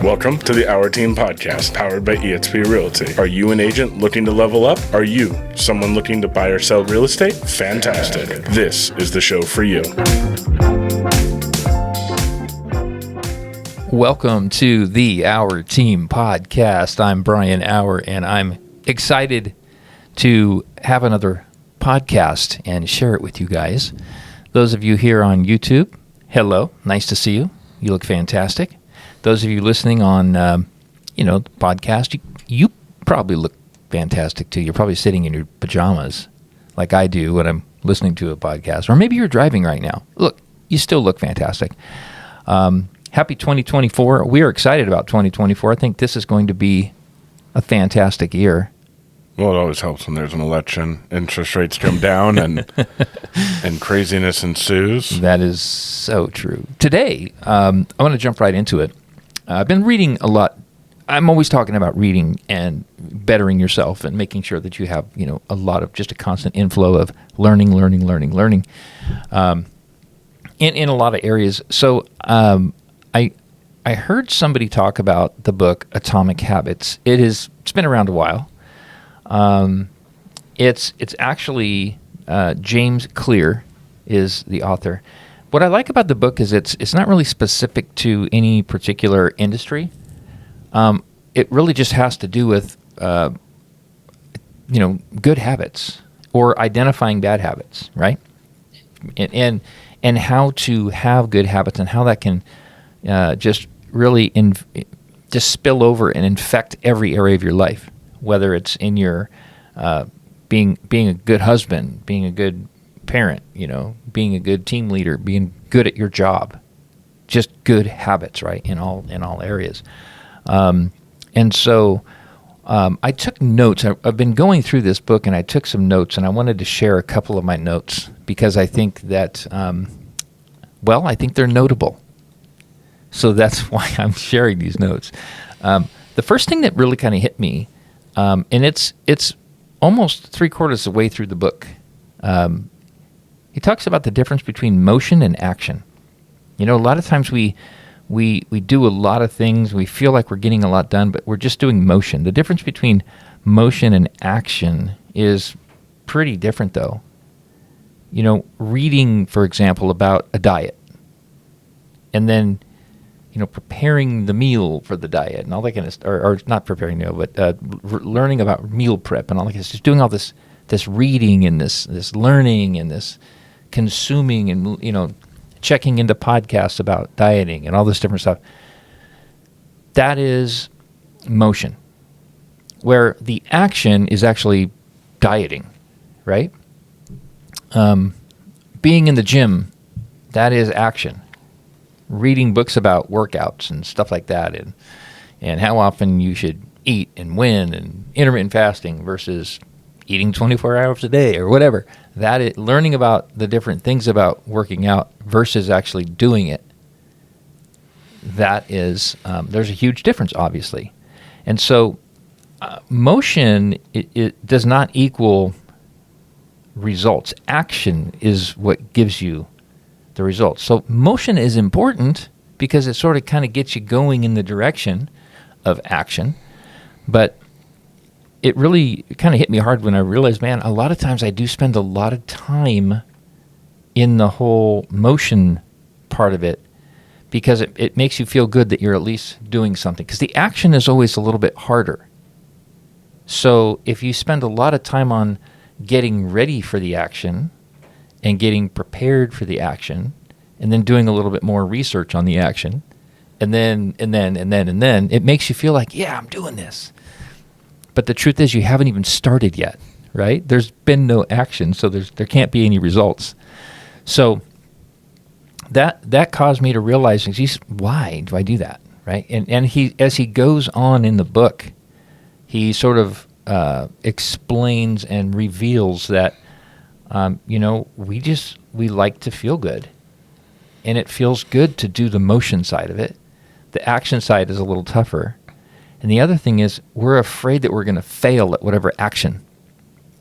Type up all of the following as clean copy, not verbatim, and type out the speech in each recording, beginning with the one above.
Welcome to the Our Team Podcast, powered by eXp Realty. Are you an agent looking to level up? Are you someone looking to buy or sell real estate? Fantastic. This is the show for you. Welcome to the Our Team Podcast. I'm Brian Our, and I'm excited to have another podcast and share it with you guys. Those of you here on YouTube, hello, nice to see you. You look fantastic. Those of you listening on, the podcast, you probably look fantastic too. You're probably sitting in your pajamas like I do when I'm listening to a podcast. Or maybe you're driving right now. Look, you still look fantastic. Happy 2024. We are excited about 2024. I think this is going to be a fantastic year. Well, it always helps when there's an election. Interest rates come down and craziness ensues. That is so true. Today, I want to jump right into it. I've been reading a lot. I'm always talking about reading and bettering yourself and making sure that you have, a lot of just a constant inflow of learning in a lot of areas. So I heard somebody talk about the book Atomic Habits. It's been around a while. It's actually James Clear is the author. What I like about the book is it's not really specific to any particular industry. It really just has to do with good habits or identifying bad habits, right? And how to have good habits and how that can just really just spill over and infect every area of your life, whether it's in your being a good husband, being a good parent, being a good team leader, being good at your job, just good habits, right? In all areas. And so I took notes. I've been going through this book and I took some notes, and I wanted to share a couple of my notes because I think that, I think they're notable. So that's why I'm sharing these notes. The first thing that really kind of hit me, and it's almost 3/4 of the way through the book. He talks about the difference between motion and action. A lot of times we do a lot of things. We feel like we're getting a lot done, but we're just doing motion. The difference between motion and action is pretty different, though. Reading, for example, about a diet, and then preparing the meal for the diet and all that kind of stuff, or not preparing the meal, but learning about meal prep and all that kind of stuff. Just doing all this reading and this learning and this consuming and, checking into podcasts about dieting and all this different stuff. That is motion, where the action is actually dieting, right? Being in the gym, that is action. Reading books about workouts and stuff like that, and how often you should eat and when, and intermittent fasting versus eating 24 hours a day or whatever. That is learning about the different things about working out versus actually doing it. That is, there's a huge difference, obviously. And so motion, it does not equal results. Action is what gives you the results. So motion is important because it sort of kind of gets you going in the direction of action. But it really kind of hit me hard when I realized, man, a lot of times I do spend a lot of time in the whole motion part of it because it makes you feel good that you're at least doing something. Because the action is always a little bit harder. So if you spend a lot of time on getting ready for the action and getting prepared for the action, and then doing a little bit more research on the action, and then, it makes you feel like, yeah, I'm doing this. But the truth is you haven't even started yet, right? There's been no action, so there can't be any results. So that caused me to realize, geez, why do I do that, right? And he, as he goes on in the book, he sort of explains and reveals that, we like to feel good. And it feels good to do the motion side of it. The action side is a little tougher. And the other thing is we're afraid that we're going to fail at whatever action.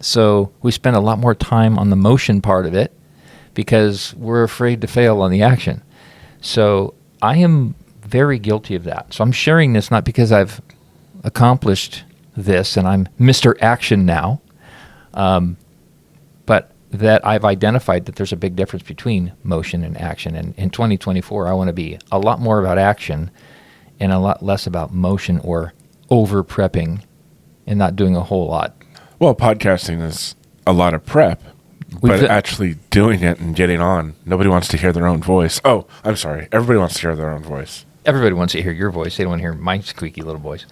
So we spend a lot more time on the motion part of it because we're afraid to fail on the action. So I am very guilty of that. So I'm sharing this not because I've accomplished this and I'm Mr. Action now, but that I've identified that there's a big difference between motion and action. And in 2024, I want to be a lot more about action and a lot less about motion or over-prepping and not doing a whole lot. Well, podcasting is a lot of prep, but actually doing it and getting on. Nobody wants to hear their own voice. Oh, I'm sorry. Everybody wants to hear their own voice. Everybody wants to hear your voice. They don't want to hear my squeaky little voice.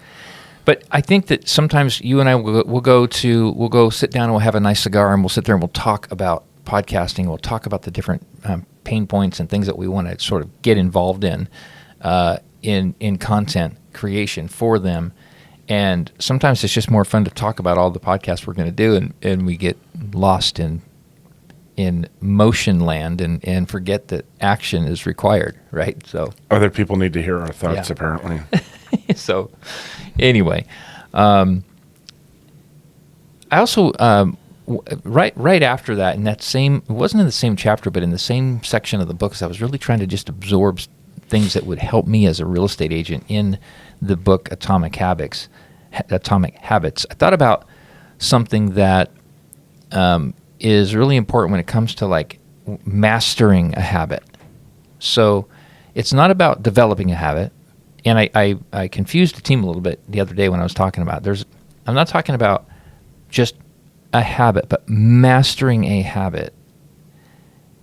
But I think that sometimes you and I will go sit down and we'll have a nice cigar and we'll sit there and we'll talk about podcasting. We'll talk about the different pain points and things that we want to sort of get involved in content creation for them. And sometimes it's just more fun to talk about all the podcasts we're going to do, and we get lost in motion land and forget that action is required, right? So other people need to hear our thoughts, apparently. So anyway, I also right after that, in that same, it wasn't in the same chapter, but in the same section of the books, I was really trying to just absorb things that would help me as a real estate agent in the book Atomic Habits. I thought about something that is really important when it comes to like mastering a habit. So it's not about developing a habit. And I confused the team a little bit the other day when I was talking about I'm not talking about just a habit, but mastering a habit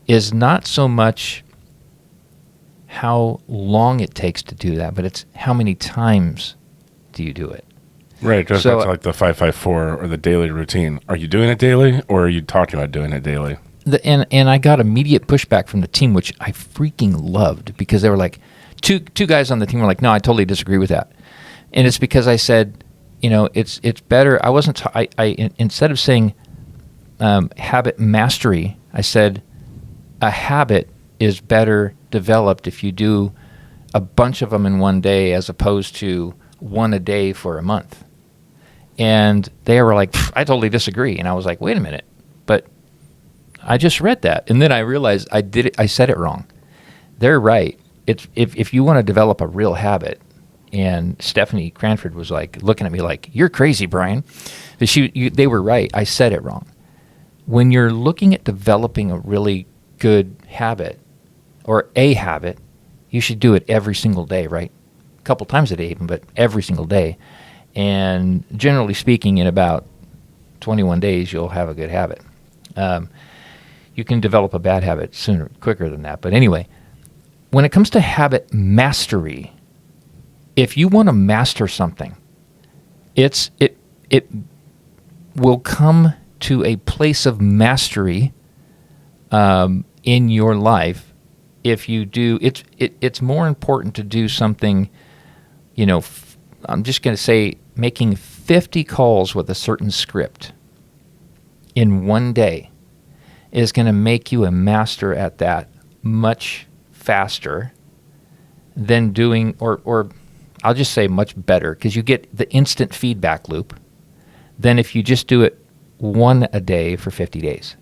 is not so much how long it takes to do that, but it's how many times do you do it. Right, it goes back to like the 5-5-4 or the daily routine. Are you doing it daily, or are you talking about doing it daily? And I got immediate pushback from the team, which I freaking loved, because they were like, two guys on the team were like, no, I totally disagree with that. And it's because I said, it's better. I wasn't, instead of saying habit mastery, I said a habit is better developed if you do a bunch of them in one day as opposed to one a day for a month. And they were like, I totally disagree. And I was like, wait a minute, but I just read that. And then I realized I said it wrong. They're right. It's if you want to develop a real habit, and Stephanie Cranford was like looking at me like, you're crazy, Brian. They were right. I said it wrong. When you're looking at developing a really good habit or a habit, you should do it every single day, right? A couple times a day even, but every single day. And generally speaking, in about 21 days, you'll have a good habit. You can develop a bad habit quicker than that. But anyway, when it comes to habit mastery, if you want to master something, it will come to a place of mastery in your life if you do. It's more important to do something. I'm just going to say making 50 calls with a certain script in one day is going to make you a master at that much faster than doing, or I'll just say much better, because you get the instant feedback loop than if you just do it one a day for 50 days.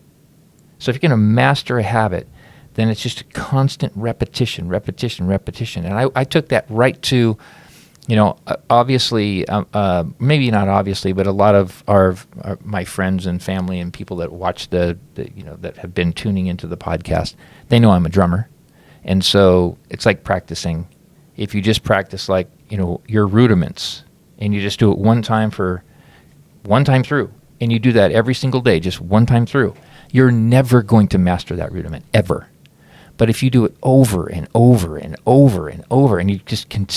So if you're going to master a habit, then it's just a constant repetition. And I took that right to, obviously, maybe not obviously, but a lot of my friends and family and people that watch that have been tuning into the podcast, they know I'm a drummer. And so it's like practicing. If you just practice like, your rudiments, and you just do it one time through, and you do that every single day, just one time through, you're never going to master that rudiment, ever. But if you do it over and over and over and over, and you just can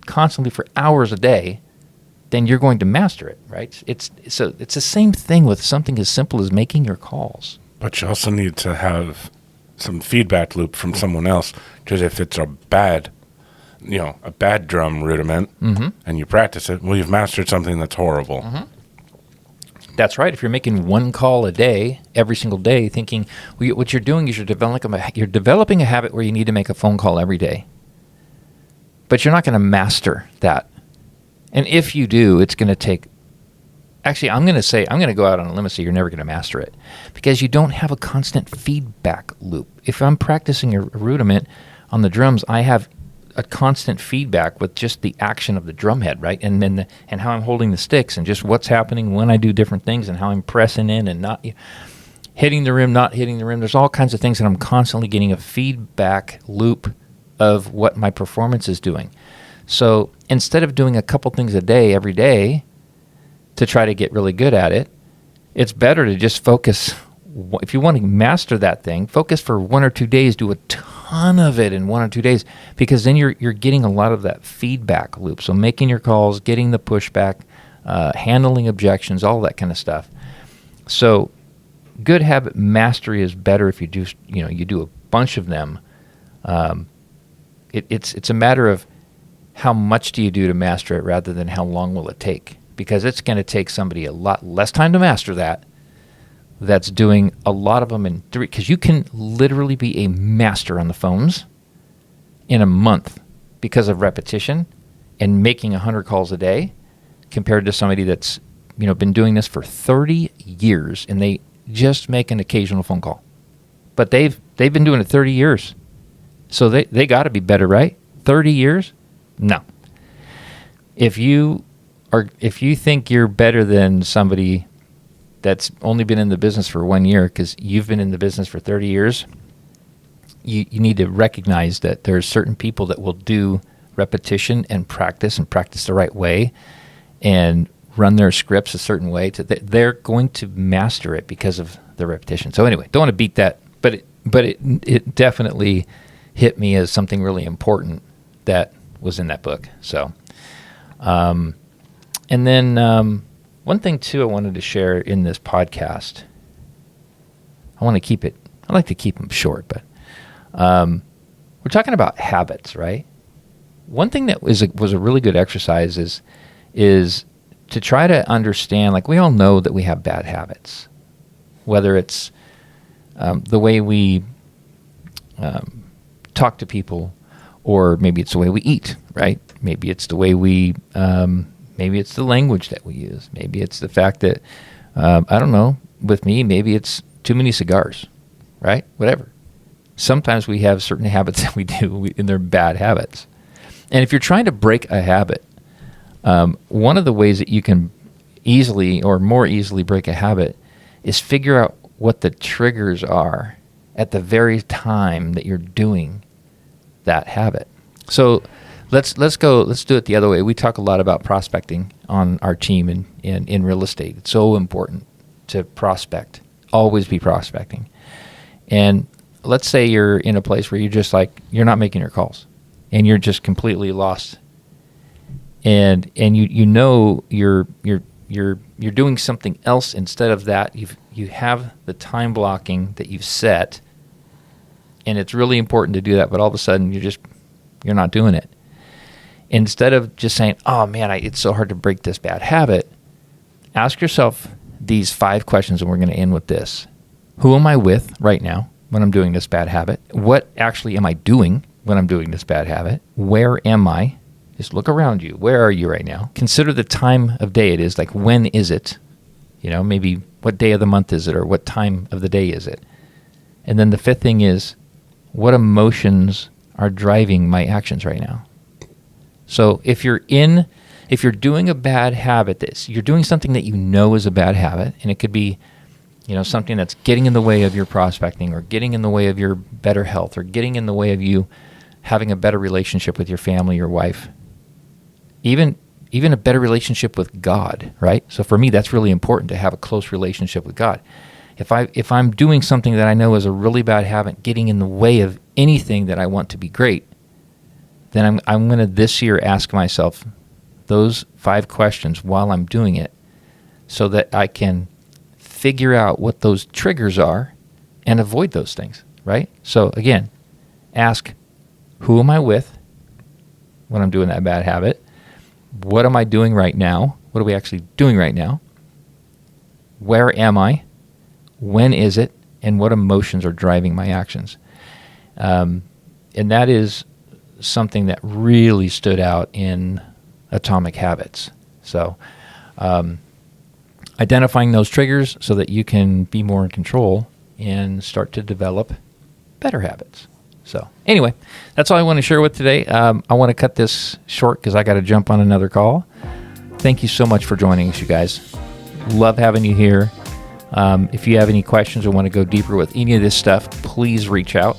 constantly for hours a day, then you're going to master it, right? It's the same thing with something as simple as making your calls. But you also need to have some feedback loop from someone else, because if it's a bad drum rudiment, and you practice it, well, you've mastered something that's horrible. Mm-hmm. That's right. If you're making one call a day, every single day, thinking what you're doing is you're developing a habit where you need to make a phone call every day. But you're not going to master that. And if you do, it's going to take. Actually, I'm going to go out on a limb and say you're never going to master it, because you don't have a constant feedback loop. If I'm practicing a rudiment on the drums, I have a constant feedback with just the action of the drum head, right? And then and how I'm holding the sticks and just what's happening when I do different things and how I'm pressing in and not hitting the rim, not hitting the rim. There's all kinds of things that I'm constantly getting a feedback loop of what my performance is doing. So instead of doing a couple things a day, every day, to try to get really good at it, it's better to just focus. If you want to master that thing, focus for 1 or 2 days, do a ton of it in 1 or 2 days, because then you're getting a lot of that feedback loop. So making your calls, getting the pushback, handling objections, all that kind of stuff. So good habit mastery is better if you do, you do a bunch of them. It's a matter of how much do you do to master it rather than how long will it take, because it's going to take somebody a lot less time to master that's doing a lot of them in 3, because you can literally be a master on the phones in a month because of repetition and making 100 calls a day, compared to somebody that's been doing this for 30 years and they just make an occasional phone call, but they've been doing it 30 years, so they got to be better, right? 30 years? No. If you think you're better than somebody that's only been in the business for 1 year because you've been in the business for 30 years, you need to recognize that there are certain people that will do repetition and practice the right way and run their scripts a certain way. They're going to master it because of the repetition. So anyway, don't want to beat that, but it definitely hit me as something really important that was in that book. So, and then one thing too I wanted to share in this podcast. I like to keep them short, but we're talking about habits, right? One thing that was a really good exercise is to try to understand, like, we all know that we have bad habits, whether it's the way we talk to people, or maybe it's the way we eat, right? Maybe it's the way maybe it's the language that we use. Maybe it's the fact that, I don't know, with me, maybe it's too many cigars, right? Whatever. Sometimes we have certain habits that we do, and they're bad habits. And if you're trying to break a habit, one of the ways that you can easily or more easily break a habit is figure out what the triggers are at the very time that you're doing that habit. So let's do it the other way. We talk a lot about prospecting on our team in real estate. It's so important to prospect, always be prospecting. And let's say you're in a place where you're not making your calls and you're just completely lost. And you're doing something else instead of that. You have the time blocking that you've set, and it's really important to do that, but all of a sudden you're not doing it. Instead of just saying, oh man, it's so hard to break this bad habit, ask yourself these 5 questions, and we're going to end with this. Who am I with right now when I'm doing this bad habit? What actually am I doing when I'm doing this bad habit? Where am I? Just look around you. Where are you right now? Consider the time of day it is. Like, when is it? Maybe what day of the month is it, or what time of the day is it? And then the 5th thing is, what emotions are driving my actions right now? So if you're doing a bad habit, you're doing something that is a bad habit, and it could be, something that's getting in the way of your prospecting, or getting in the way of your better health, or getting in the way of you having a better relationship with your family, your wife, even a better relationship with God, right? So for me, that's really important, to have a close relationship with God. If I'm doing something that I know is a really bad habit, getting in the way of anything that I want to be great, then I'm going to this year ask myself those 5 questions while I'm doing it, so that I can figure out what those triggers are and avoid those things, right? So again, ask, who am I with when I'm doing that bad habit? What am I doing right now? What are we actually doing right now? Where am I? When is it? And what emotions are driving my actions? And that is something that really stood out in Atomic Habits. So identifying those triggers so that you can be more in control and start to develop better habits. So anyway, that's all I want to share with today. I want to cut this short because I got to jump on another call. Thank you so much for joining us, you guys. Love having you here. If you have any questions or want to go deeper with any of this stuff, please reach out.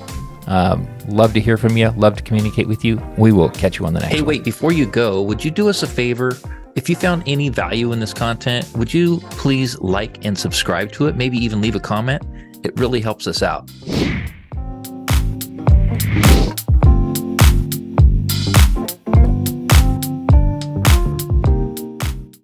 Love to hear from you. Love to communicate with you. We will catch you on the next one. Hey, wait, before you go, would you do us a favor? If you found any value in this content, would you please like and subscribe to it? Maybe even leave a comment. It really helps us out.